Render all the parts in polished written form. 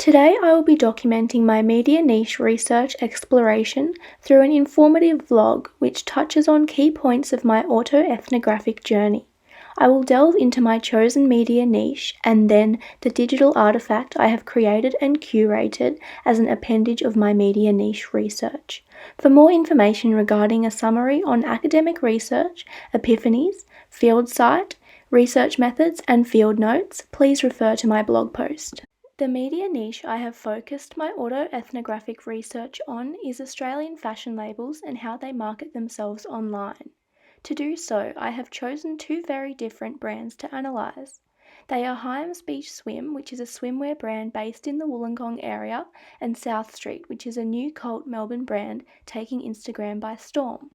Today I will be documenting my media niche research exploration through an informative vlog which touches on key points of my autoethnographic journey. I will delve into my chosen media niche and then the digital artifact I have created and curated as an appendage of my media niche research. For more information regarding a summary on academic research, epiphanies, field site, research methods, and field notes, please refer to my blog post. The media niche I have focused my autoethnographic research on is Australian fashion labels and how they market themselves online. To do so, I have chosen two very different brands to analyse. They are Hyams Beach Swim, which is a swimwear brand based in the Wollongong area, and South Street, which is a new cult Melbourne brand taking Instagram by storm.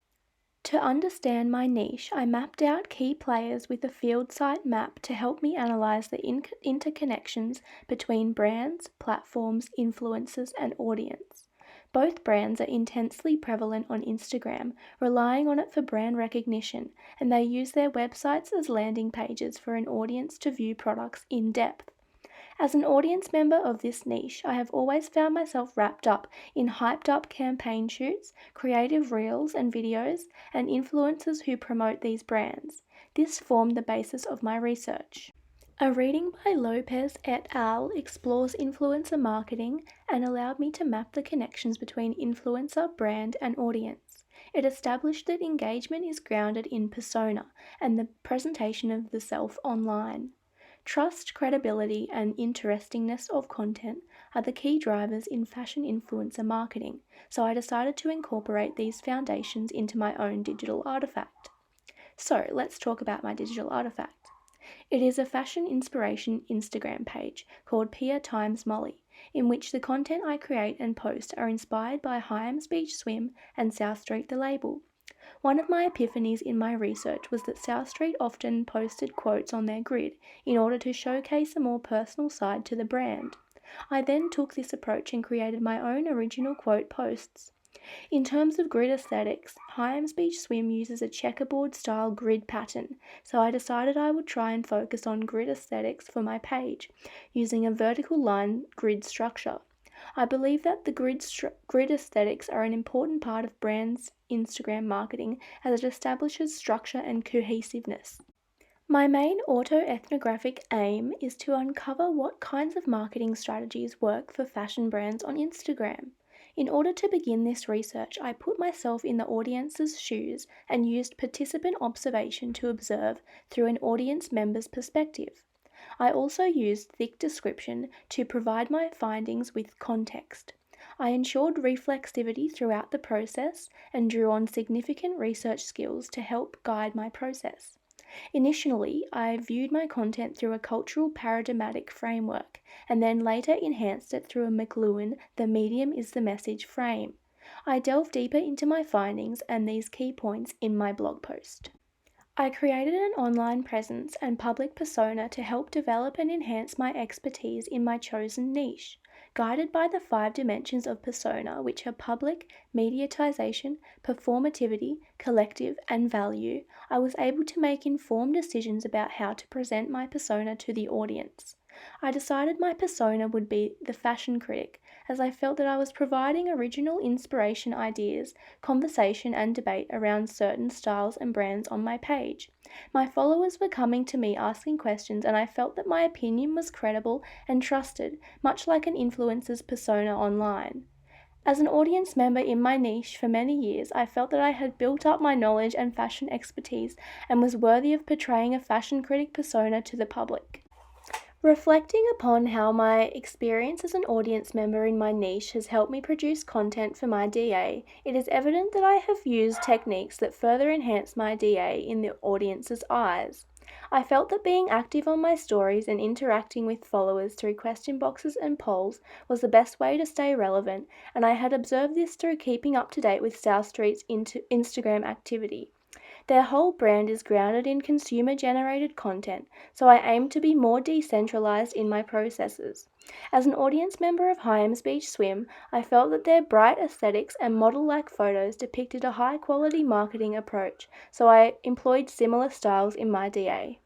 To understand my niche, I mapped out key players with a field site map to help me analyse the interconnections between brands, platforms, influencers, and audience. Both brands are intensely prevalent on Instagram, relying on it for brand recognition, and they use their websites as landing pages for an audience to view products in depth. As an audience member of this niche, I have always found myself wrapped up in hyped up campaign shoots, creative reels and videos, and influencers who promote these brands. This formed the basis of my research. A reading by Lopez et al. Explores influencer marketing and allowed me to map the connections between influencer, brand, and audience. It established that engagement is grounded in persona and the presentation of the self online. Trust, credibility, and interestingness of content are the key drivers in fashion influencer marketing, so I decided to incorporate these foundations into my own digital artifact. So let's talk about my digital artifact. It is a fashion inspiration Instagram page called Pia Times Molly, in which the content I create and post are inspired by Hyams Beach Swim and South Street the label. One of my epiphanies in my research was that South Street often posted quotes on their grid in order to showcase a more personal side to the brand. I then took this approach and created my own original quote posts. In terms of grid aesthetics, Hyams Beach Swim uses a checkerboard style grid pattern, so I decided I would try and focus on grid aesthetics for my page, using a vertical line grid structure. I believe that the grid aesthetics are an important part of brands' Instagram marketing as it establishes structure and cohesiveness. My main autoethnographic aim is to uncover what kinds of marketing strategies work for fashion brands on Instagram. In order to begin this research, I put myself in the audience's shoes and used participant observation to observe through an audience member's perspective. I also used thick description to provide my findings with context. I ensured reflexivity throughout the process and drew on significant research skills to help guide my process. Initially, I viewed my content through a cultural paradigmatic framework and then later enhanced it through a McLuhan "the medium is the message" frame. I delved deeper into my findings and these key points in my blog post. I created an online presence and public persona to help develop and enhance my expertise in my chosen niche. Guided by the 5 dimensions of persona, which are public, mediatization, performativity, collective, and value, I was able to make informed decisions about how to present my persona to the audience. I decided my persona would be the fashion critic, as I felt that I was providing original inspiration ideas, conversation and debate around certain styles and brands on my page. My followers were coming to me asking questions and I felt that my opinion was credible and trusted, much like an influencer's persona online. As an audience member in my niche for many years, I felt that I had built up my knowledge and fashion expertise and was worthy of portraying a fashion critic persona to the public. Reflecting upon how my experience as an audience member in my niche has helped me produce content for my DA, it is evident that I have used techniques that further enhance my DA in the audience's eyes. I felt that being active on my stories and interacting with followers through question boxes and polls was the best way to stay relevant, and I had observed this through keeping up to date with South Street's Instagram activity. Their whole brand is grounded in consumer-generated content, so I aim to be more decentralized in my processes. As an audience member of Hyams Beach Swim, I felt that their bright aesthetics and model-like photos depicted a high-quality marketing approach, so I employed similar styles in my DA.